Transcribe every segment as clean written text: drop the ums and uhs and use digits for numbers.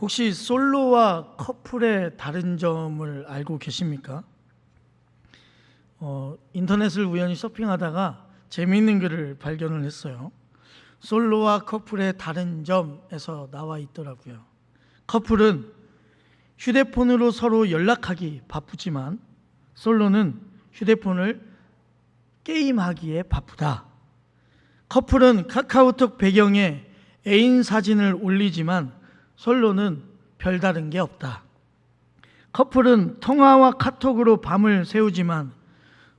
혹시 솔로와 커플의 다른 점을 알고 계십니까? 인터넷을 우연히 서핑하다가 재미있는 글을 발견을 했어요. 솔로와 커플의 다른 점에서 나와 있더라고요. 커플은 휴대폰으로 서로 연락하기 바쁘지만 솔로는 휴대폰을 게임하기에 바쁘다. 커플은 카카오톡 배경에 애인 사진을 올리지만 솔로는 별다른 게 없다. 커플은 통화와 카톡으로 밤을 새우지만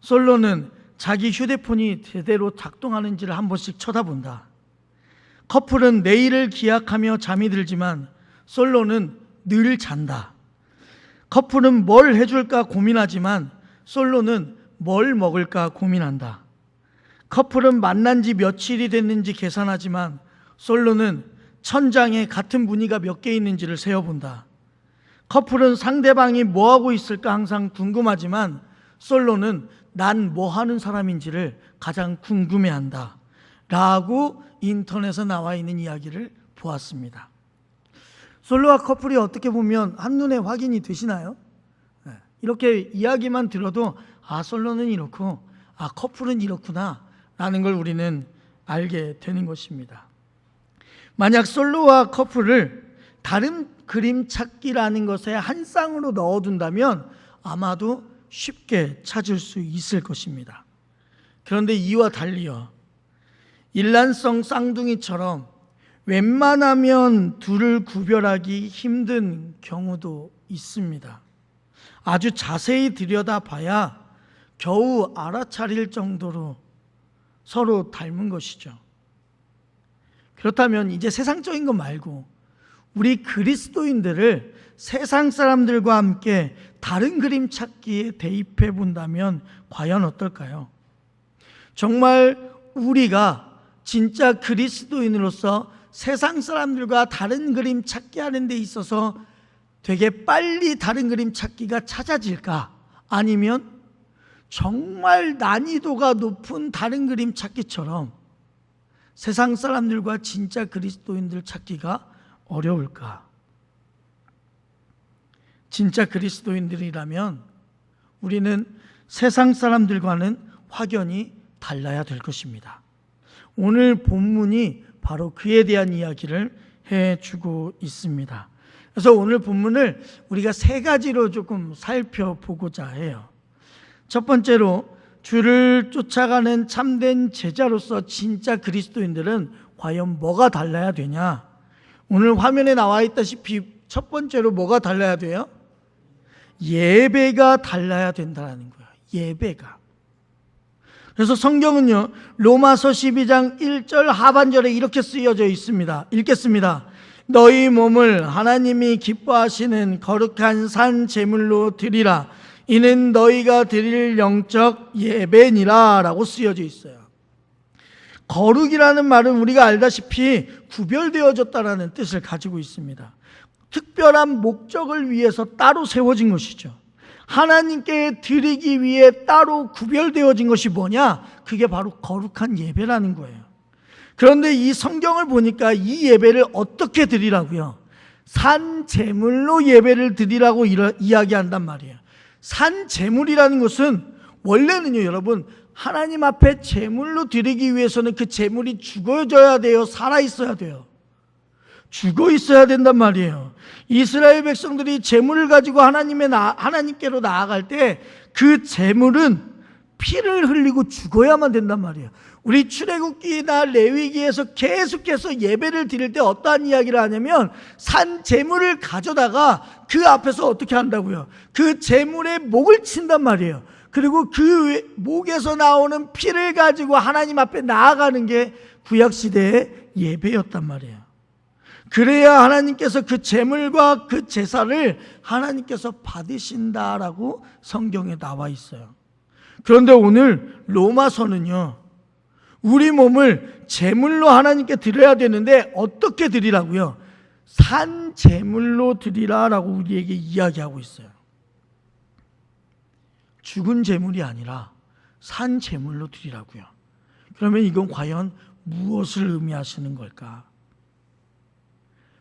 솔로는 자기 휴대폰이 제대로 작동하는지를 한 번씩 쳐다본다. 커플은 내일을 기약하며 잠이 들지만 솔로는 늘 잔다. 커플은 뭘 해줄까 고민하지만 솔로는 뭘 먹을까 고민한다. 커플은 만난 지 며칠이 됐는지 계산하지만 솔로는 천장에 같은 무늬가 몇 개 있는지를 세어본다. 커플은 상대방이 뭐하고 있을까 항상 궁금하지만 솔로는 난 뭐하는 사람인지를 가장 궁금해한다 라고 인터넷에 나와 있는 이야기를 보았습니다. 솔로와 커플이 어떻게 보면 한눈에 확인이 되시나요? 이렇게 이야기만 들어도 솔로는 이렇고 커플은 이렇구나 라는 걸 우리는 알게 되는 것입니다. 만약 솔로와 커플을 다른 그림 찾기라는 것에 한 쌍으로 넣어둔다면 아마도 쉽게 찾을 수 있을 것입니다. 그런데 이와 달리요, 일란성 쌍둥이처럼 웬만하면 둘을 구별하기 힘든 경우도 있습니다. 아주 자세히 들여다봐야 겨우 알아차릴 정도로 서로 닮은 것이죠. 그렇다면 이제 세상적인 것 말고 우리 그리스도인들을 세상 사람들과 함께 다른 그림 찾기에 대입해 본다면 과연 어떨까요? 정말 우리가 진짜 그리스도인으로서 세상 사람들과 다른 그림 찾기 하는 데 있어서 되게 빨리 다른 그림 찾기가 찾아질까? 아니면 정말 난이도가 높은 다른 그림 찾기처럼 세상 사람들과 진짜 그리스도인들 찾기가 어려울까? 진짜 그리스도인들이라면 우리는 세상 사람들과는 확연히 달라야 될 것입니다. 오늘 본문이 바로 그에 대한 이야기를 해주고 있습니다. 그래서 오늘 본문을 우리가 세 가지로 조금 살펴보고자 해요. 첫 번째로 주를 쫓아가는 참된 제자로서 진짜 그리스도인들은 과연 뭐가 달라야 되냐? 오늘 화면에 나와 있다시피 첫 번째로 뭐가 달라야 돼요? 예배가 달라야 된다는 거예요. 예배가. 그래서 성경은요, 로마서 12장 1절 하반절에 이렇게 쓰여져 있습니다. 읽겠습니다. 너희 몸을 하나님이 기뻐하시는 거룩한 산 제물로 드리라. 이는 너희가 드릴 영적 예배니라 라고 쓰여져 있어요. 거룩이라는 말은 우리가 알다시피 구별되어졌다라는 뜻을 가지고 있습니다. 특별한 목적을 위해서 따로 세워진 것이죠. 하나님께 드리기 위해 따로 구별되어진 것이 뭐냐? 그게 바로 거룩한 예배라는 거예요. 그런데 이 성경을 보니까 이 예배를 어떻게 드리라고요? 산 제물로 예배를 드리라고 이야기한단 말이에요. 산 제물이라는 것은 원래는요, 여러분, 하나님 앞에 제물로 드리기 위해서는 그 제물이 죽어져야 돼요? 살아있어야 돼요? 죽어 있어야 된단 말이에요. 이스라엘 백성들이 제물을 가지고 하나님께로 나아갈 때 그 제물은 피를 흘리고 죽어야만 된단 말이에요. 우리 출애굽기나 레위기에서 계속해서 예배를 드릴 때 어떠한 이야기를 하냐면 산 제물을 가져다가 그 앞에서 어떻게 한다고요? 그 제물에 목을 친단 말이에요. 그리고 그 목에서 나오는 피를 가지고 하나님 앞에 나아가는 게 구약시대의 예배였단 말이에요. 그래야 하나님께서 그 제물과 그 제사를 하나님께서 받으신다라고 성경에 나와 있어요. 그런데 오늘 로마서는요, 우리 몸을 제물로 하나님께 드려야 되는데 어떻게 드리라고요? 산 제물로 드리라라고 우리에게 이야기하고 있어요. 죽은 제물이 아니라 산 제물로 드리라고요. 그러면 이건 과연 무엇을 의미하시는 걸까?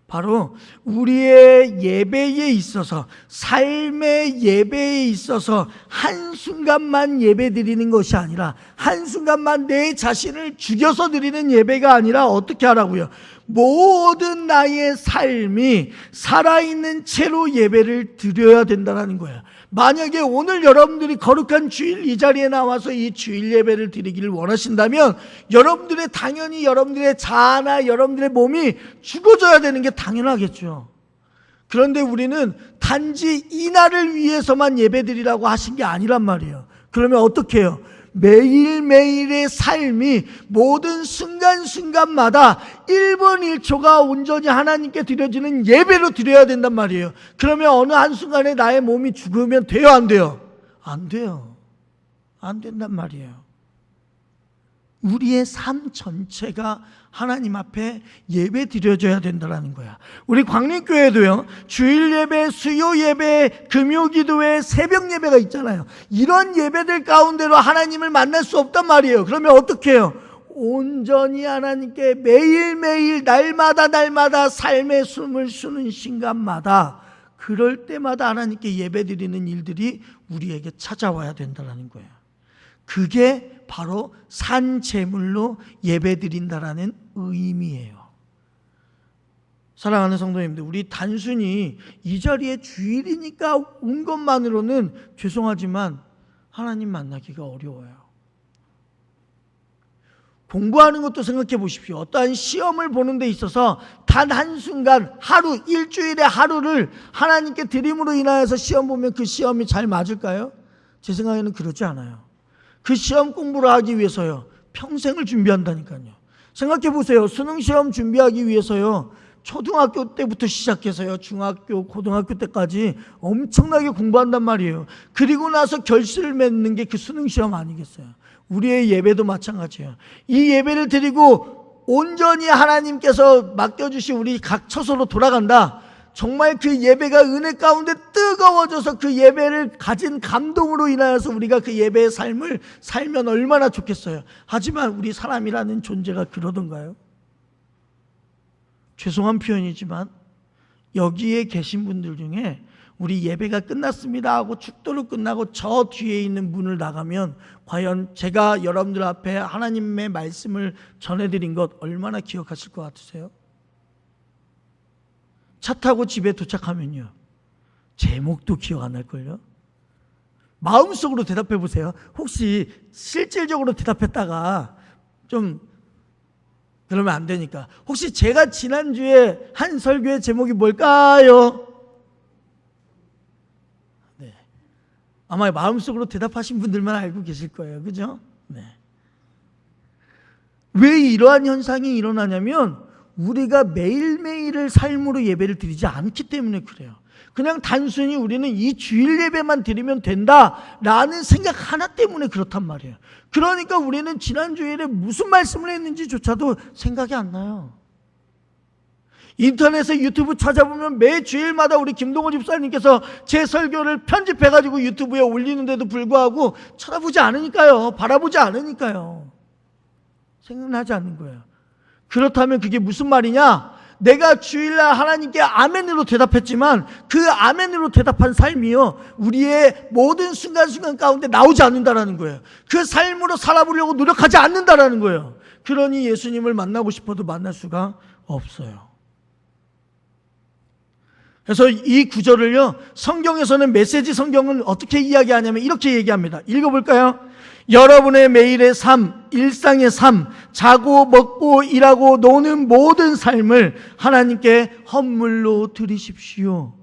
바로 우리의 예배에 있어서, 삶의 예배에 있어서 한순간만 예배 드리는 것이 아니라, 한순간만 내 자신을 죽여서 드리는 예배가 아니라 어떻게 하라고요? 모든 나의 삶이 살아있는 채로 예배를 드려야 된다는 거예요. 만약에 오늘 여러분들이 거룩한 주일 이 자리에 나와서 이 주일 예배를 드리기를 원하신다면 당연히 여러분들의 자아나 여러분들의 몸이 죽어져야 되는 게 당연하겠죠. 그런데 우리는 단지 이날을 위해서만 예배 드리라고 하신 게 아니란 말이에요. 그러면 어떻게 해요? 매일매일의 삶이 모든 순간순간마다 1분 1초가 온전히 하나님께 드려지는 예배로 드려야 된단 말이에요. 그러면 어느 한순간에 나의 몸이 죽으면 돼요, 안 돼요? 안 돼요. 안 된단 말이에요. 우리의 삶 전체가 하나님 앞에 예배 드려져야 된다는 거야. 우리 광림교회도요, 주일 예배, 수요 예배, 금요 기도회, 새벽 예배가 있잖아요. 이런 예배들 가운데로 하나님을 만날 수 없단 말이에요. 그러면 어떻게 해요? 온전히 하나님께 매일매일 날마다 삶의 숨을 쉬는 순간마다, 그럴 때마다 하나님께 예배 드리는 일들이 우리에게 찾아와야 된다는 거예요. 그게 바로 산 제물로 예배드린다라는 의미예요. 사랑하는 성도님들, 우리 단순히 이 자리에 주일이니까 온 것만으로는 죄송하지만 하나님 만나기가 어려워요. 공부하는 것도 생각해 보십시오. 어떠한 시험을 보는 데 있어서 단 한순간, 하루, 일주일의 하루를 하나님께 드림으로 인하여서 시험 보면 그 시험이 잘 맞을까요? 제 생각에는 그렇지 않아요. 그 시험 공부를 하기 위해서요, 평생을 준비한다니까요. 생각해 보세요. 수능 시험 준비하기 위해서요, 초등학교 때부터 시작해서요, 중학교, 고등학교 때까지 엄청나게 공부한단 말이에요. 그리고 나서 결실을 맺는 게 그 수능 시험 아니겠어요? 우리의 예배도 마찬가지예요. 이 예배를 드리고 온전히 하나님께서 맡겨주신 우리 각 처소로 돌아간다. 정말 그 예배가 은혜 가운데 뜨거워져서 그 예배를 가진 감동으로 인하여서 우리가 그 예배의 삶을 살면 얼마나 좋겠어요. 하지만 우리 사람이라는 존재가 그러던가요? 죄송한 표현이지만 여기에 계신 분들 중에 우리 예배가 끝났습니다 하고 축도로 끝나고 저 뒤에 있는 문을 나가면 과연 제가 여러분들 앞에 하나님의 말씀을 전해드린 것 얼마나 기억하실 것 같으세요? 차 타고 집에 도착하면요, 제목도 기억 안 날걸요? 마음속으로 대답해 보세요. 혹시 실질적으로 대답했다가 좀 그러면 안 되니까, 혹시 제가 지난주에 한 설교의 제목이 뭘까요? 네, 아마 마음속으로 대답하신 분들만 알고 계실 거예요. 그죠? 네. 왜 이러한 현상이 일어나냐면 우리가 매일매일을 삶으로 예배를 드리지 않기 때문에 그래요. 그냥 단순히 우리는 이 주일 예배만 드리면 된다라는 생각 하나 때문에 그렇단 말이에요. 그러니까 우리는 지난 주일에 무슨 말씀을 했는지조차도 생각이 안 나요. 인터넷에 유튜브 찾아보면 매 주일마다 우리 김동호 집사님께서 제 설교를 편집해가지고 유튜브에 올리는데도 불구하고 쳐다보지 않으니까요. 바라보지 않으니까요. 생각나지 않는 거예요. 그렇다면 그게 무슨 말이냐? 내가 주일날 하나님께 아멘으로 대답했지만 그 아멘으로 대답한 삶이요, 우리의 모든 순간순간 가운데 나오지 않는다라는 거예요. 그 삶으로 살아보려고 노력하지 않는다라는 거예요. 그러니 예수님을 만나고 싶어도 만날 수가 없어요. 그래서 이 구절을요, 성경에서는 메시지 성경은 어떻게 이야기하냐면 이렇게 얘기합니다. 읽어볼까요? 여러분의 매일의 삶, 일상의 삶, 자고 먹고 일하고 노는 모든 삶을 하나님께 헌물로 드리십시오.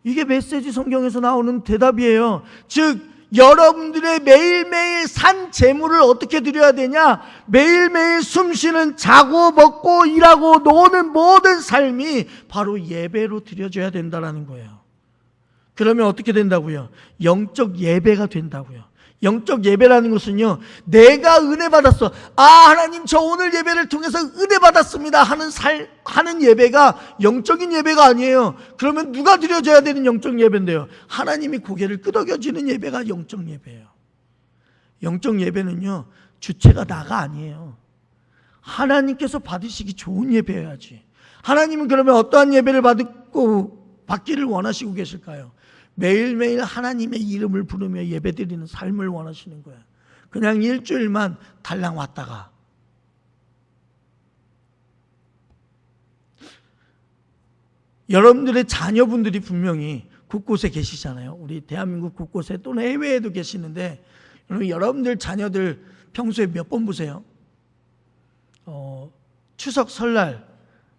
이게 메시지 성경에서 나오는 대답이에요. 즉 여러분들의 매일매일 산 재물을 어떻게 드려야 되냐? 매일매일 숨쉬는, 자고 먹고 일하고 노는 모든 삶이 바로 예배로 드려져야 된다는 거예요. 그러면 어떻게 된다고요? 영적 예배가 된다고요. 영적 예배라는 것은요, 내가 은혜 받았어, 하나님 저 오늘 예배를 통해서 은혜 받았습니다 하는 예배가 영적인 예배가 아니에요. 그러면 누가 드려져야 되는 영적 예배인데요? 하나님이 고개를 끄덕여지는 예배가 영적 예배예요. 영적 예배는요, 주체가 나가 아니에요. 하나님께서 받으시기 좋은 예배여야지. 하나님은 그러면 어떠한 예배를 받기를 원하시고 계실까요? 매일매일 하나님의 이름을 부르며 예배드리는 삶을 원하시는 거예요. 그냥 일주일만 달랑 왔다가. 여러분들의 자녀분들이 분명히 곳곳에 계시잖아요. 우리 대한민국 곳곳에 또는 해외에도 계시는데, 여러분들 자녀들 평소에 몇 번 보세요? 추석, 설날,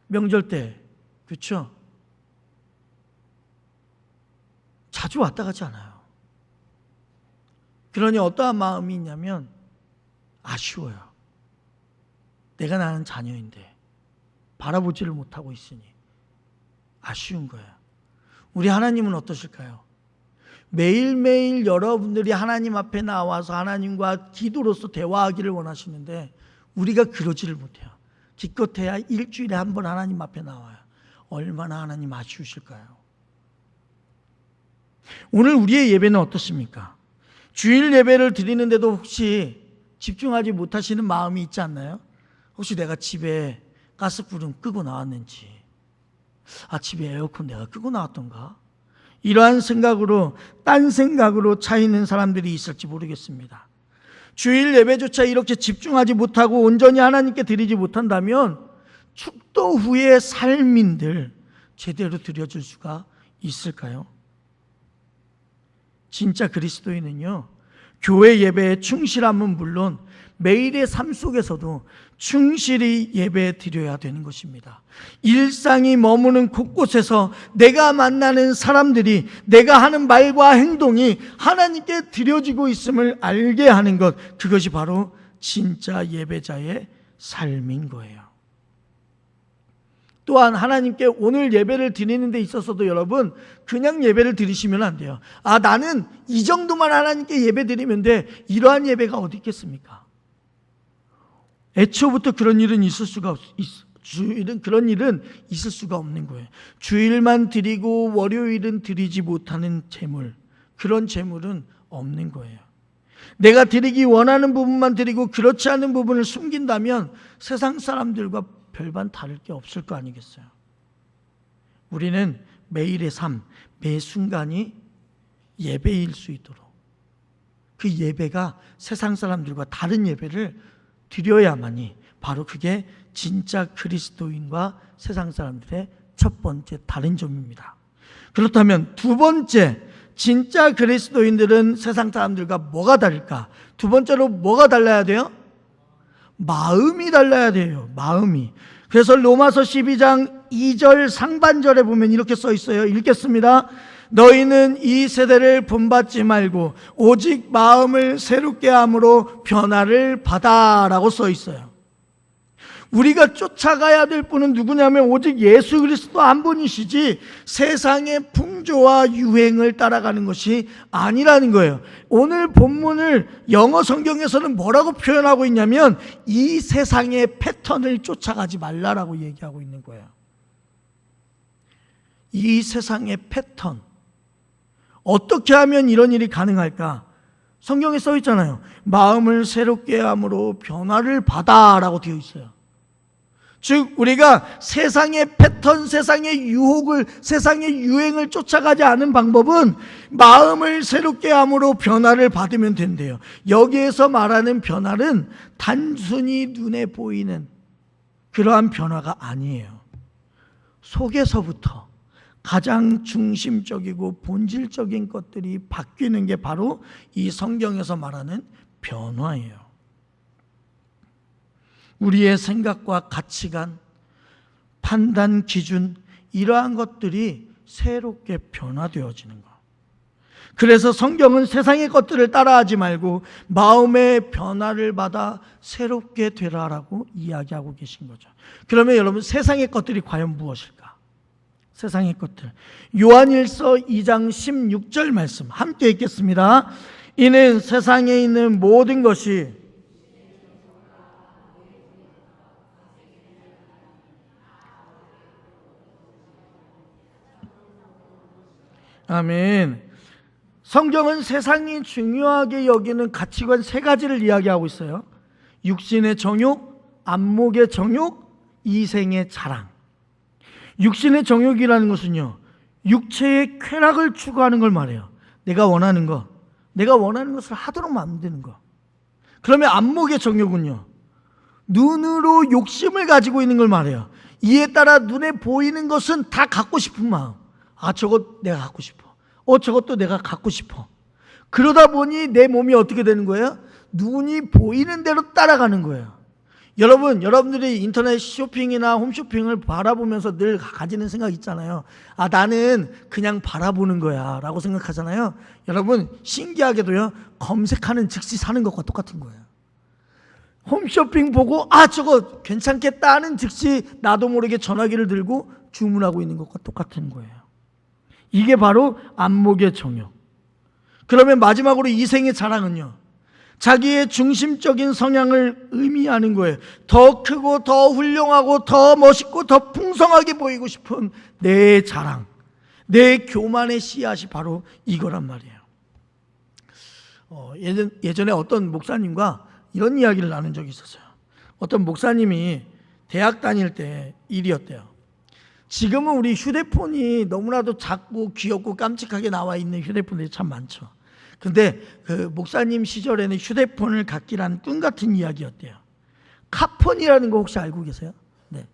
명절 때, 그렇죠? 자주 왔다 가지 않아요. 그러니 어떠한 마음이 있냐면 아쉬워요. 내가 낳은 자녀인데 바라보지를 못하고 있으니 아쉬운 거예요. 우리 하나님은 어떠실까요? 매일매일 여러분들이 하나님 앞에 나와서 하나님과 기도로서 대화하기를 원하시는데 우리가 그러지를 못해요. 기껏해야 일주일에 한 번 하나님 앞에 나와요. 얼마나 하나님 아쉬우실까요? 오늘 우리의 예배는 어떻습니까? 주일 예배를 드리는데도 혹시 집중하지 못하시는 마음이 있지 않나요? 혹시 내가 집에 가스불은 끄고 나왔는지, 집에 에어컨 내가 끄고 나왔던가? 이러한 생각으로, 딴 생각으로 차 있는 사람들이 있을지 모르겠습니다. 주일 예배조차 이렇게 집중하지 못하고 온전히 하나님께 드리지 못한다면 축도 후의 삶인들 제대로 드려줄 수가 있을까요? 진짜 그리스도인은요, 교회 예배에 충실함은 물론 매일의 삶 속에서도 충실히 예배 드려야 되는 것입니다. 일상이 머무는 곳곳에서 내가 만나는 사람들이, 내가 하는 말과 행동이 하나님께 드려지고 있음을 알게 하는 것, 그것이 바로 진짜 예배자의 삶인 거예요. 또한 하나님께 오늘 예배를 드리는 데 있어서도 여러분, 그냥 예배를 드리시면 안 돼요. 나는 이 정도만 하나님께 예배 드리면 돼. 이러한 예배가 어디 있겠습니까? 애초부터 그런 일은 그런 일은 있을 수가 없는 거예요. 주일만 드리고 월요일은 드리지 못하는 재물, 그런 재물은 없는 거예요. 내가 드리기 원하는 부분만 드리고 그렇지 않은 부분을 숨긴다면 세상 사람들과 별반 다를 게 없을 거 아니겠어요? 우리는 매일의 삶, 매 순간이 예배일 수 있도록, 그 예배가 세상 사람들과 다른 예배를 드려야만이 바로 그게 진짜 그리스도인과 세상 사람들의 첫 번째 다른 점입니다. 그렇다면 두 번째, 진짜 그리스도인들은 세상 사람들과 뭐가 다를까? 두 번째로 뭐가 달라야 돼요? 마음이 달라야 돼요. 마음이. 그래서 로마서 12장 2절 상반절에 보면 이렇게 써 있어요. 읽겠습니다. 너희는 이 세대를 본받지 말고 오직 마음을 새롭게 함으로 변화를 받아라고 써 있어요. 우리가 쫓아가야 될 분은 누구냐면 오직 예수 그리스도 한 분이시지 세상의 풍조와 유행을 따라가는 것이 아니라는 거예요. 오늘 본문을 영어 성경에서는 뭐라고 표현하고 있냐면 이 세상의 패턴을 쫓아가지 말라라고 얘기하고 있는 거예요. 이 세상의 패턴, 어떻게 하면 이런 일이 가능할까? 성경에 써 있잖아요. 마음을 새롭게 함으로 변화를 받아라고 되어 있어요. 즉 우리가 세상의 패턴, 세상의 유혹을, 세상의 유행을 쫓아가지 않은 방법은 마음을 새롭게 함으로 변화를 받으면 된대요. 여기에서 말하는 변화는 단순히 눈에 보이는 그러한 변화가 아니에요. 속에서부터 가장 중심적이고 본질적인 것들이 바뀌는 게 바로 이 성경에서 말하는 변화예요. 우리의 생각과 가치관, 판단 기준, 이러한 것들이 새롭게 변화되어지는 것. 그래서 성경은 세상의 것들을 따라하지 말고 마음의 변화를 받아 새롭게 되라라고 이야기하고 계신 거죠. 그러면 여러분, 세상의 것들이 과연 무엇일까? 세상의 것들. 요한일서 2장 16절 말씀 함께 읽겠습니다. 이는 세상에 있는 모든 것이 아멘. 성경은 세상이 중요하게 여기는 가치관 세 가지를 이야기하고 있어요. 육신의 정욕, 안목의 정욕, 이생의 자랑. 육신의 정욕이라는 것은요, 육체의 쾌락을 추구하는 걸 말해요. 내가 원하는 것을 하도록 만드는 거. 그러면 안목의 정욕은요, 눈으로 욕심을 가지고 있는 걸 말해요. 이에 따라 눈에 보이는 것은 다 갖고 싶은 마음. 저것 내가 갖고 싶어. 저것도 내가 갖고 싶어. 그러다 보니 내 몸이 어떻게 되는 거예요? 눈이 보이는 대로 따라가는 거예요. 여러분들이 인터넷 쇼핑이나 홈쇼핑을 바라보면서 늘 가지는 생각 있잖아요. 나는 그냥 바라보는 거야 라고 생각하잖아요. 여러분, 신기하게도요, 검색하는 즉시 사는 것과 똑같은 거예요. 홈쇼핑 보고 저거 괜찮겠다 하는 즉시 나도 모르게 전화기를 들고 주문하고 있는 것과 똑같은 거예요. 이게 바로 안목의 정욕. 그러면 마지막으로 이생의 자랑은요, 자기의 중심적인 성향을 의미하는 거예요. 더 크고 더 훌륭하고 더 멋있고 더 풍성하게 보이고 싶은 내 자랑, 내 교만의 씨앗이 바로 이거란 말이에요. 예전에 어떤 목사님과 이런 이야기를 나눈 적이 있었어요. 어떤 목사님이 대학 다닐 때 일이었대요. 지금은 우리 휴대폰이 너무나도 작고 귀엽고 깜찍하게 나와 있는 휴대폰들이 참 많죠. 근데 그 목사님 시절에는 휴대폰을 갖기란 꿈 같은 이야기였대요. 카폰이라는 거 혹시 알고 계세요? 네.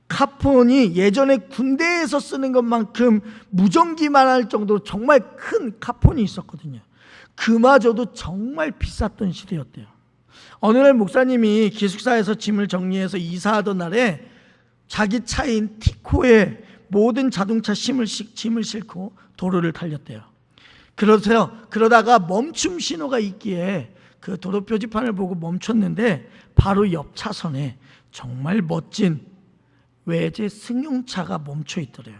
카폰이 예전에 군대에서 쓰는 것만큼 무전기만 할 정도로 정말 큰 카폰이 있었거든요. 그마저도 정말 비쌌던 시대였대요. 어느 날 목사님이 기숙사에서 짐을 정리해서 이사하던 날에 자기 차인 티코에 모든 자동차 짐을 싣고 도로를 달렸대요. 그러다가 멈춤 신호가 있기에 그 도로 표지판을 보고 멈췄는데 바로 옆 차선에 정말 멋진 외제 승용차가 멈춰 있더래요.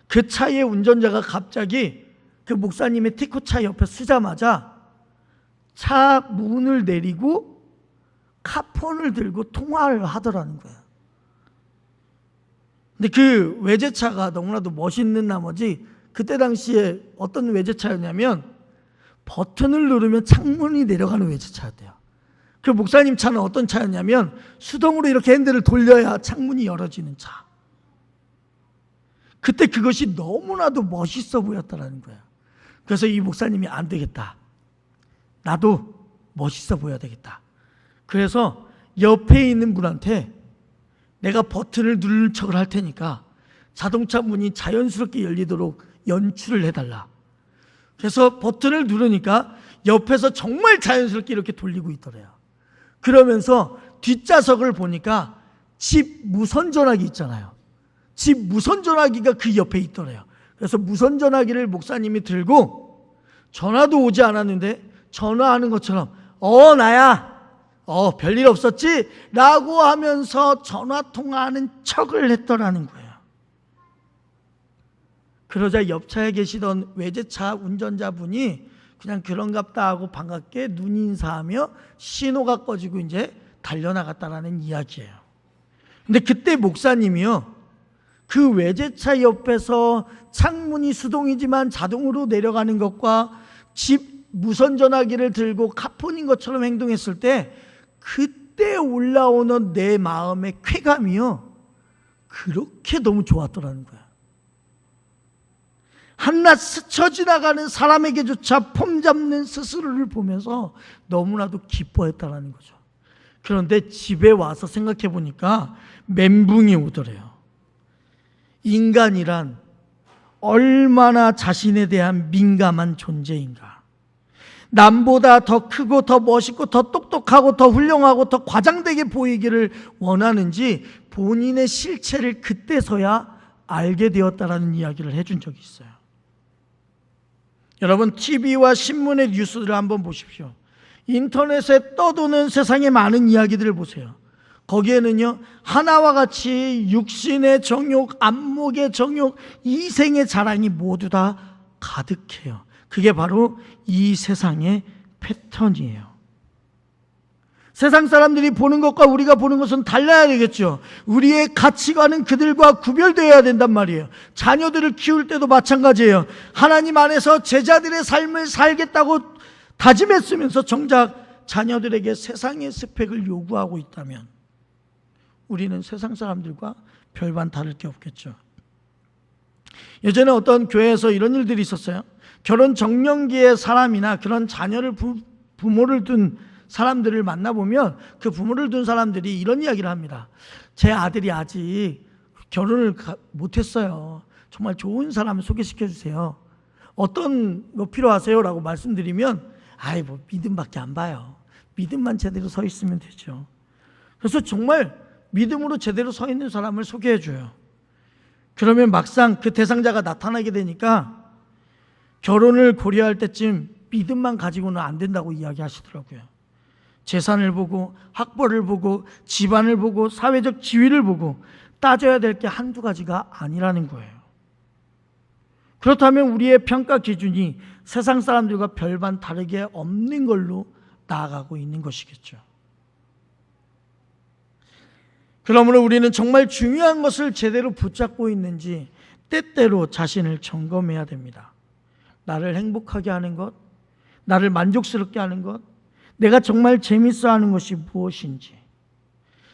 그 차의 운전자가 갑자기 그 목사님의 티코차 옆에 서자마자 차 문을 내리고 카폰을 들고 통화를 하더라는 거예요. 근데 그 외제차가 너무나도 멋있는 나머지 그때 당시에 어떤 외제차였냐면 버튼을 누르면 창문이 내려가는 외제차였대요. 그 목사님 차는 어떤 차였냐면 수동으로 이렇게 핸들을 돌려야 창문이 열어지는 차. 그때 그것이 너무나도 멋있어 보였다는 거예요. 그래서 이 목사님이 안 되겠다. 나도 멋있어 보여야 되겠다. 그래서 옆에 있는 분한테 내가 버튼을 누를 척을 할 테니까 자동차 문이 자연스럽게 열리도록 연출을 해달라. 그래서 버튼을 누르니까 옆에서 정말 자연스럽게 이렇게 돌리고 있더래요. 그러면서 뒷좌석을 보니까 집 무선전화기 있잖아요. 집 무선전화기가 그 옆에 있더래요. 그래서 무선전화기를 목사님이 들고 전화도 오지 않았는데 전화하는 것처럼 나야 별일 없었지? 라고 하면서 전화통화하는 척을 했더라는 거예요. 그러자 옆차에 계시던 외제차 운전자분이 그냥 그런갑다 하고 반갑게 눈인사하며 신호가 꺼지고 이제 달려나갔다라는 이야기예요. 근데 그때 목사님이요, 그 외제차 옆에서 창문이 수동이지만 자동으로 내려가는 것과 집 무선전화기를 들고 카폰인 것처럼 행동했을 때 그때 올라오는 내 마음의 쾌감이요, 그렇게 너무 좋았더라는 거야. 한낱 스쳐 지나가는 사람에게조차 폼잡는 스스로를 보면서 너무나도 기뻐했다는 거죠. 그런데 집에 와서 생각해 보니까 멘붕이 오더래요. 인간이란 얼마나 자신에 대한 민감한 존재인가. 남보다 더 크고 더 멋있고 더 똑똑하고 더 훌륭하고 더 과장되게 보이기를 원하는지 본인의 실체를 그때서야 알게 되었다라는 이야기를 해준 적이 있어요. 여러분, TV와 신문의 뉴스들을 한번 보십시오. 인터넷에 떠도는 세상의 많은 이야기들을 보세요. 거기에는요, 하나와 같이 육신의 정욕, 안목의 정욕, 이생의 자랑이 모두 다 가득해요. 그게 바로 이 세상의 패턴이에요. 세상 사람들이 보는 것과 우리가 보는 것은 달라야 되겠죠. 우리의 가치관은 그들과 구별되어야 된단 말이에요. 자녀들을 키울 때도 마찬가지예요. 하나님 안에서 제자들의 삶을 살겠다고 다짐했으면서 정작 자녀들에게 세상의 스펙을 요구하고 있다면 우리는 세상 사람들과 별반 다를 게 없겠죠. 예전에 어떤 교회에서 이런 일들이 있었어요. 결혼 정년기의 사람이나 그런 자녀를 부모를 둔 사람들을 만나보면 그 부모를 둔 사람들이 이런 이야기를 합니다. 제 아들이 아직 결혼을 못했어요. 정말 좋은 사람을 소개시켜 주세요. 어떤 거 필요하세요? 라고 말씀드리면 아이 뭐 믿음밖에 안 봐요. 믿음만 제대로 서 있으면 되죠. 그래서 정말 믿음으로 제대로 서 있는 사람을 소개해 줘요. 그러면 막상 그 대상자가 나타나게 되니까 결혼을 고려할 때쯤 믿음만 가지고는 안 된다고 이야기하시더라고요. 재산을 보고 학벌을 보고 집안을 보고 사회적 지위를 보고 따져야 될 게 한두 가지가 아니라는 거예요. 그렇다면 우리의 평가 기준이 세상 사람들과 별반 다르게 없는 걸로 나아가고 있는 것이겠죠. 그러므로 우리는 정말 중요한 것을 제대로 붙잡고 있는지 때때로 자신을 점검해야 됩니다. 나를 행복하게 하는 것, 나를 만족스럽게 하는 것, 내가 정말 재밌어하는 것이 무엇인지,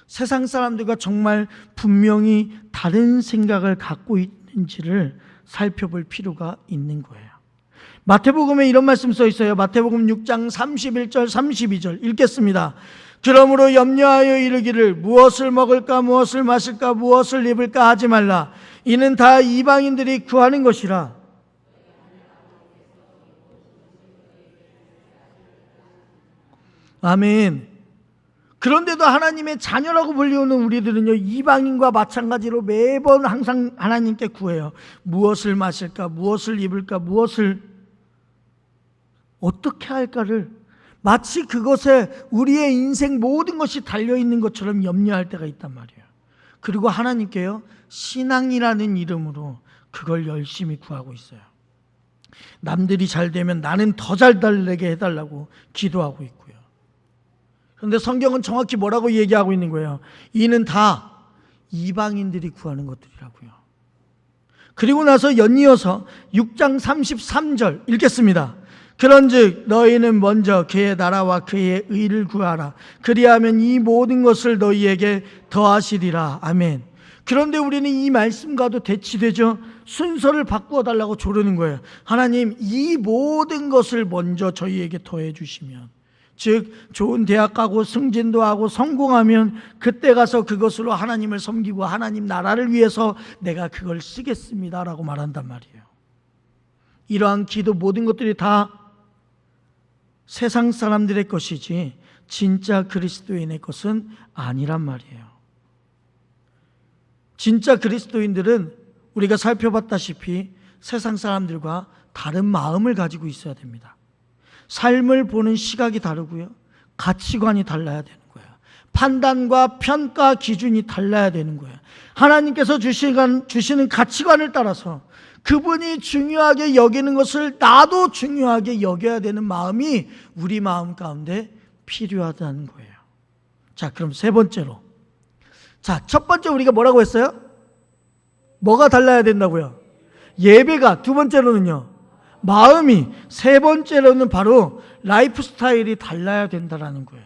세상 사람들과 정말 분명히 다른 생각을 갖고 있는지를 살펴볼 필요가 있는 거예요. 마태복음에 이런 말씀 써 있어요. 마태복음 6장 31절 32절 읽겠습니다. 그러므로 염려하여 이르기를 무엇을 먹을까 무엇을 마실까 무엇을 입을까 하지 말라. 이는 다 이방인들이 구하는 것이라. 아멘. 그런데도 하나님의 자녀라고 불리우는 우리들은요, 이방인과 마찬가지로 매번 항상 하나님께 구해요. 무엇을 마실까, 무엇을 입을까, 무엇을 어떻게 할까를 마치 그것에 우리의 인생 모든 것이 달려있는 것처럼 염려할 때가 있단 말이에요. 그리고 하나님께요, 신앙이라는 이름으로 그걸 열심히 구하고 있어요. 남들이 잘 되면 나는 더 잘 되게 해달라고 기도하고 있고요. 그런데 성경은 정확히 뭐라고 얘기하고 있는 거예요? 이는 다 이방인들이 구하는 것들이라고요. 그리고 나서 연이어서 6장 33절 읽겠습니다. 그런즉 너희는 먼저 그의 나라와 그의 의를 구하라. 그리하면 이 모든 것을 너희에게 더하시리라. 아멘. 그런데 우리는 이 말씀과도 대치되죠. 순서를 바꾸어 달라고 조르는 거예요. 하나님, 이 모든 것을 먼저 저희에게 더해 주시면, 즉 좋은 대학 가고 승진도 하고 성공하면 그때 가서 그것으로 하나님을 섬기고 하나님 나라를 위해서 내가 그걸 쓰겠습니다라고 말한단 말이에요. 이러한 기도 모든 것들이 다 세상 사람들의 것이지 진짜 그리스도인의 것은 아니란 말이에요. 진짜 그리스도인들은 우리가 살펴봤다시피 세상 사람들과 다른 마음을 가지고 있어야 됩니다. 삶을 보는 시각이 다르고요, 가치관이 달라야 되는 거예요. 판단과 평가 기준이 달라야 되는 거예요. 하나님께서 주시는 가치관을 따라서 그분이 중요하게 여기는 것을 나도 중요하게 여겨야 되는 마음이 우리 마음 가운데 필요하다는 거예요. 자, 그럼 세 번째로, 자, 첫 번째 우리가 뭐라고 했어요? 뭐가 달라야 된다고요? 예배가. 두 번째로는요, 마음이. 세 번째로는 바로 라이프 스타일이 달라야 된다는 거예요.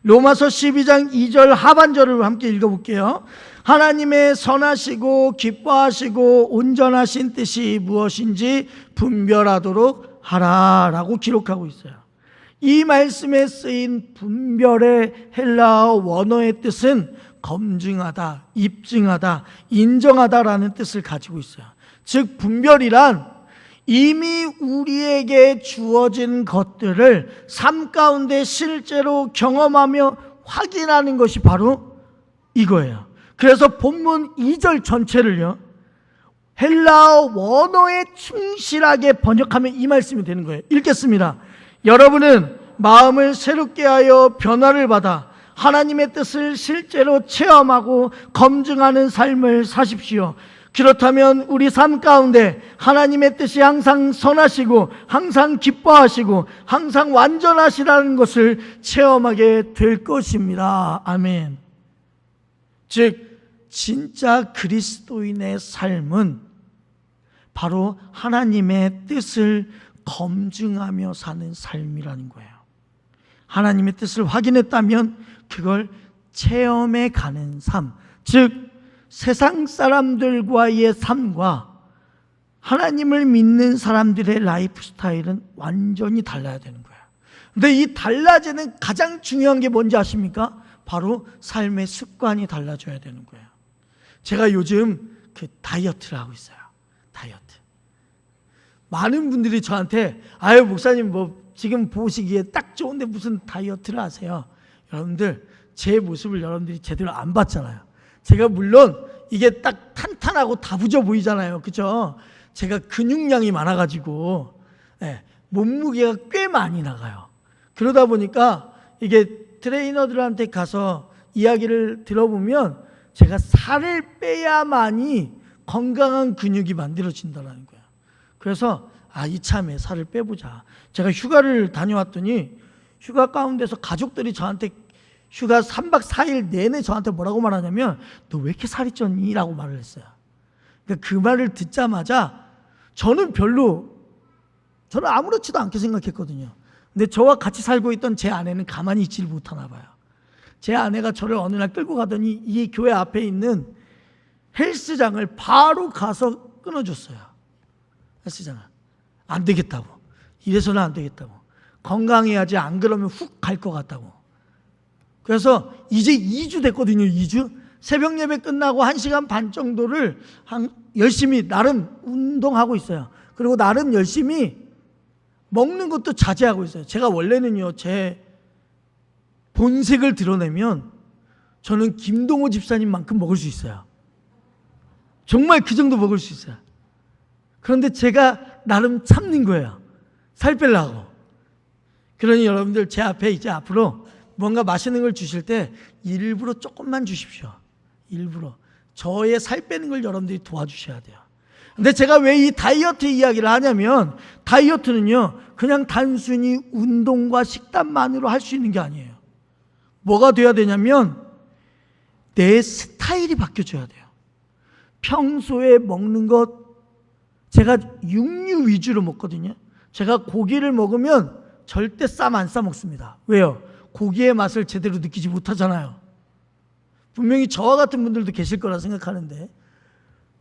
로마서 12장 2절 하반절을 함께 읽어볼게요. 하나님의 선하시고 기뻐하시고 온전하신 뜻이 무엇인지 분별하도록 하라라고 기록하고 있어요. 이 말씀에 쓰인 분별의 헬라어 원어의 뜻은 검증하다, 입증하다, 인정하다라는 뜻을 가지고 있어요. 즉 분별이란 이미 우리에게 주어진 것들을 삶 가운데 실제로 경험하며 확인하는 것이 바로 이거예요. 그래서 본문 2절 전체를요, 헬라어 원어에 충실하게 번역하면 이 말씀이 되는 거예요. 읽겠습니다. 여러분은 마음을 새롭게 하여 변화를 받아 하나님의 뜻을 실제로 체험하고 검증하는 삶을 사십시오. 그렇다면 우리 삶 가운데 하나님의 뜻이 항상 선하시고 항상 기뻐하시고 항상 완전하시다는 것을 체험하게 될 것입니다. 아멘. 즉 진짜 그리스도인의 삶은 바로 하나님의 뜻을 검증하며 사는 삶이라는 거예요. 하나님의 뜻을 확인했다면 그걸 체험해 가는 삶, 즉 세상 사람들과의 삶과 하나님을 믿는 사람들의 라이프 스타일은 완전히 달라야 되는 거예요. 근데 이 달라지는 가장 중요한 게 뭔지 아십니까? 바로 삶의 습관이 달라져야 되는 거예요. 제가 요즘 그 다이어트를 하고 있어요. 다이어트. 많은 분들이 저한테 아유 목사님 뭐 지금 보시기에 딱 좋은데 무슨 다이어트를 하세요? 여러분들 제 모습을 여러분들이 제대로 안 봤잖아요. 제가 물론 이게 딱 탄탄하고 다부져 보이잖아요. 그죠? 제가 근육량이 많아가지고 몸무게가 꽤 많이 나가요. 그러다 보니까 이게 트레이너들한테 가서 이야기를 들어보면 제가 살을 빼야만이 건강한 근육이 만들어진다는 거예요. 그래서 이참에 살을 빼보자. 제가 휴가를 다녀왔더니 휴가 가운데서 가족들이 저한테 휴가 3박 4일 내내 저한테 뭐라고 말하냐면 너 왜 이렇게 살이 쪘니? 라고 말을 했어요. 그러니까 그 말을 듣자마자 저는 아무렇지도 않게 생각했거든요. 근데 저와 같이 살고 있던 제 아내는 가만히 있지를 못하나 봐요. 제 아내가 저를 어느 날 끌고 가더니 이 교회 앞에 있는 헬스장을 바로 가서 끊어줬어요. 헬스장을. 안 되겠다고. 이래서는 안 되겠다고. 건강해야지 안 그러면 훅 갈 것 같다고. 그래서 이제 2주 됐거든요. 2주. 새벽 예배 끝나고 1시간 반 정도를 열심히 나름 운동하고 있어요. 그리고 나름 열심히 먹는 것도 자제하고 있어요. 제가 원래는요, 제 본색을 드러내면 저는 김동호 집사님만큼 먹을 수 있어요. 정말 그 정도 먹을 수 있어요. 그런데 제가 나름 참는 거예요. 살 빼려고. 그러니 여러분들 제 앞에 이제 앞으로 뭔가 맛있는 걸 주실 때 일부러 조금만 주십시오. 일부러. 저의 살 빼는 걸 여러분들이 도와주셔야 돼요. 근데 제가 왜 이 다이어트 이야기를 하냐면 다이어트는요 그냥 단순히 운동과 식단만으로 할 수 있는 게 아니에요. 뭐가 돼야 되냐면 내 스타일이 바뀌어져야 돼요. 평소에 먹는 것, 제가 육류 위주로 먹거든요. 제가 고기를 먹으면 절대 쌈 안 싸 먹습니다. 왜요? 고기의 맛을 제대로 느끼지 못하잖아요. 분명히 저와 같은 분들도 계실 거라 생각하는데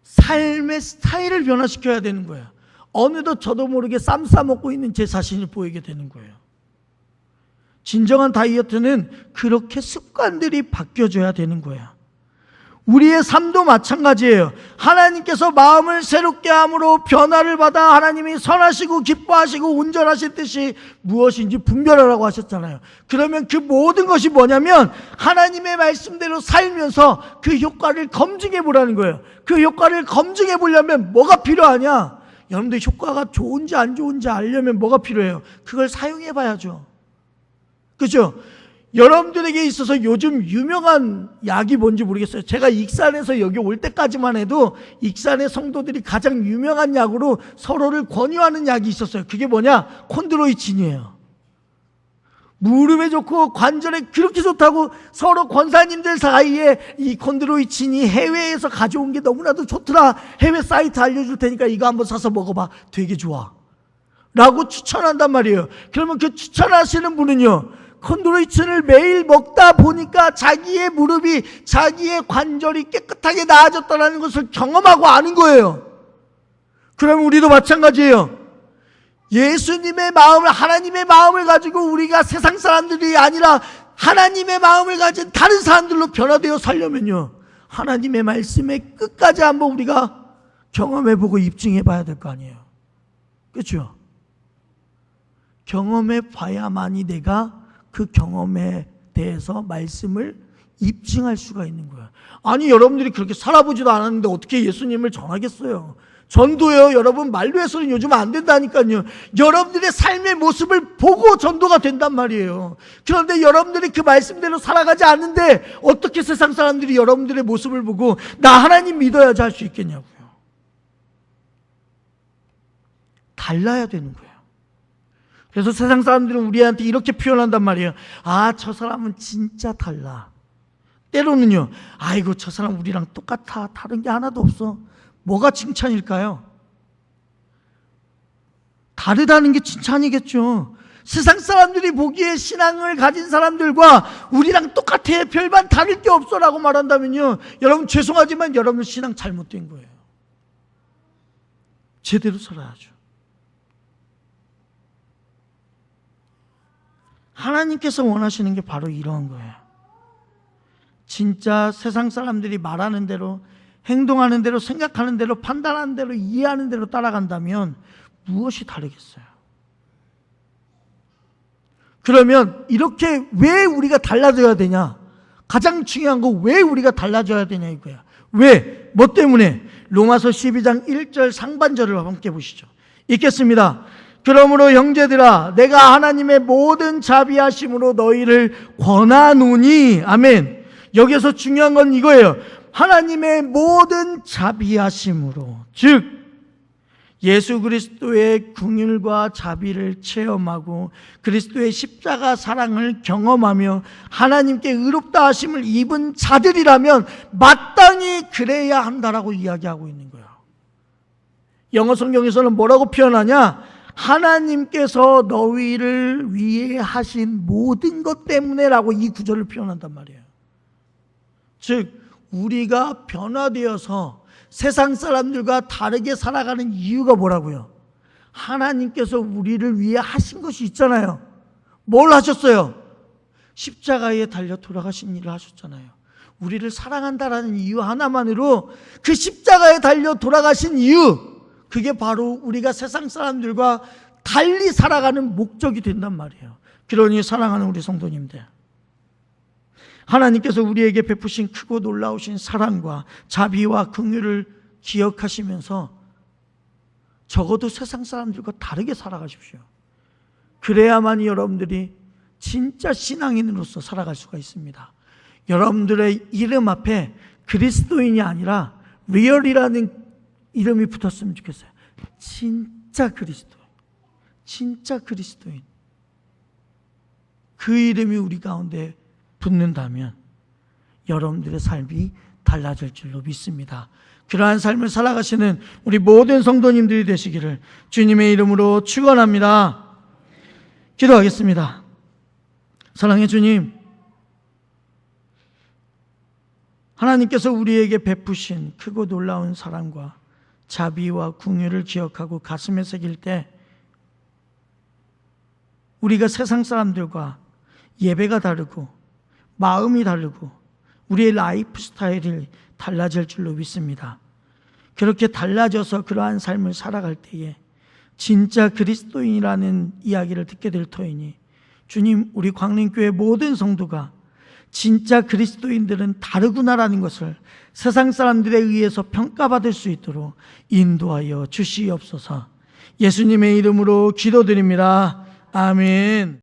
삶의 스타일을 변화시켜야 되는 거예요. 어느덧 저도 모르게 쌈 싸먹고 있는 제 자신을 보이게 되는 거예요. 진정한 다이어트는 그렇게 습관들이 바뀌어져야 되는 거예요. 우리의 삶도 마찬가지예요. 하나님께서 마음을 새롭게 함으로 변화를 받아 하나님이 선하시고 기뻐하시고 온전하실 뜻이 무엇인지 분별하라고 하셨잖아요. 그러면 그 모든 것이 뭐냐면 하나님의 말씀대로 살면서 그 효과를 검증해 보라는 거예요. 그 효과를 검증해 보려면 뭐가 필요하냐? 여러분들 효과가 좋은지 안 좋은지 알려면 뭐가 필요해요? 그걸 사용해 봐야죠. 그렇죠? 여러분들에게 있어서 요즘 유명한 약이 뭔지 모르겠어요. 제가 익산에서 여기 올 때까지만 해도 익산의 성도들이 가장 유명한 약으로 서로를 권유하는 약이 있었어요. 그게 뭐냐? 콘드로이친이에요. 무릎에 좋고 관절에 그렇게 좋다고 서로 권사님들 사이에 이 콘드로이친이 해외에서 가져온 게 너무나도 좋더라. 해외 사이트 알려줄 테니까 이거 한번 사서 먹어봐. 되게 좋아. 라고 추천한단 말이에요. 그러면 그 추천하시는 분은요, 콘드로이친을 매일 먹다 보니까 자기의 무릎이, 자기의 관절이 깨끗하게 나아졌다는 것을 경험하고 아는 거예요. 그러면 우리도 마찬가지예요. 예수님의 마음을, 하나님의 마음을 가지고 우리가 세상 사람들이 아니라 하나님의 마음을 가진 다른 사람들로 변화되어 살려면요, 하나님의 말씀의 끝까지 한번 우리가 경험해보고 입증해 봐야 될 거 아니에요. 그렇죠? 경험해 봐야만이 내가 그 경험에 대해서 말씀을 입증할 수가 있는 거예요. 아니 여러분들이 그렇게 살아보지도 않았는데 어떻게 예수님을 전하겠어요? 전도요, 여러분 말로 해서는 요즘 안 된다니까요. 여러분들의 삶의 모습을 보고 전도가 된단 말이에요. 그런데 여러분들이 그 말씀대로 살아가지 않는데 어떻게 세상 사람들이 여러분들의 모습을 보고 나 하나님 믿어야지 할 수 있겠냐고요. 달라야 되는 거예요. 그래서 세상 사람들은 우리한테 이렇게 표현한단 말이에요. 아, 저 사람은 진짜 달라. 때로는요, 아이고 저 사람 우리랑 똑같아. 다른 게 하나도 없어. 뭐가 칭찬일까요? 다르다는 게 칭찬이겠죠. 세상 사람들이 보기에 신앙을 가진 사람들과 우리랑 똑같아, 별반 다를 게 없어라고 말한다면요, 여러분 죄송하지만 여러분 신앙 잘못된 거예요. 제대로 살아야죠. 하나님께서 원하시는 게 바로 이러한 거예요. 진짜 세상 사람들이 말하는 대로, 행동하는 대로, 생각하는 대로, 판단하는 대로, 이해하는 대로 따라간다면 무엇이 다르겠어요? 그러면 이렇게 왜 우리가 달라져야 되냐? 가장 중요한 거, 왜 우리가 달라져야 되냐 이거야. 왜? 뭐 때문에? 로마서 12장 1절 상반절을 함께 보시죠. 읽겠습니다. 그러므로 형제들아, 내가 하나님의 모든 자비하심으로 너희를 권하노니. 아멘. 여기서 중요한 건 이거예요. 하나님의 모든 자비하심으로, 즉 예수 그리스도의 긍휼과 자비를 체험하고 그리스도의 십자가 사랑을 경험하며 하나님께 의롭다 하심을 입은 자들이라면 마땅히 그래야 한다라고 이야기하고 있는 거예요. 영어 성경에서는 뭐라고 표현하냐? 하나님께서 너희를 위해 하신 모든 것 때문에라고 이 구절을 표현한단 말이에요. 즉 우리가 변화되어서 세상 사람들과 다르게 살아가는 이유가 뭐라고요? 하나님께서 우리를 위해 하신 것이 있잖아요. 뭘 하셨어요? 십자가에 달려 돌아가신 일을 하셨잖아요. 우리를 사랑한다라는 이유 하나만으로 그 십자가에 달려 돌아가신 이유, 그게 바로 우리가 세상 사람들과 달리 살아가는 목적이 된단 말이에요. 그러니 사랑하는 우리 성도님들, 하나님께서 우리에게 베푸신 크고 놀라우신 사랑과 자비와 긍휼을 기억하시면서 적어도 세상 사람들과 다르게 살아가십시오. 그래야만이 여러분들이 진짜 신앙인으로서 살아갈 수가 있습니다. 여러분들의 이름 앞에 그리스도인이 아니라 리얼이라는 이름이 붙었으면 좋겠어요. 진짜 그리스도인, 진짜 그리스도인. 그 이름이 우리 가운데 붙는다면 여러분들의 삶이 달라질 줄로 믿습니다. 그러한 삶을 살아가시는 우리 모든 성도님들이 되시기를 주님의 이름으로 축원합니다. 기도하겠습니다. 사랑의 주님, 하나님께서 우리에게 베푸신 크고 놀라운 사랑과 자비와 긍휼을 기억하고 가슴에 새길 때 우리가 세상 사람들과 예배가 다르고 마음이 다르고 우리의 라이프 스타일이 달라질 줄로 믿습니다. 그렇게 달라져서 그러한 삶을 살아갈 때에 진짜 그리스도인이라는 이야기를 듣게 될 터이니 주님, 우리 광림교회 모든 성도가 진짜 그리스도인들은 다르구나라는 것을 세상 사람들에 의해서 평가받을 수 있도록 인도하여 주시옵소서. 예수님의 이름으로 기도드립니다. 아멘.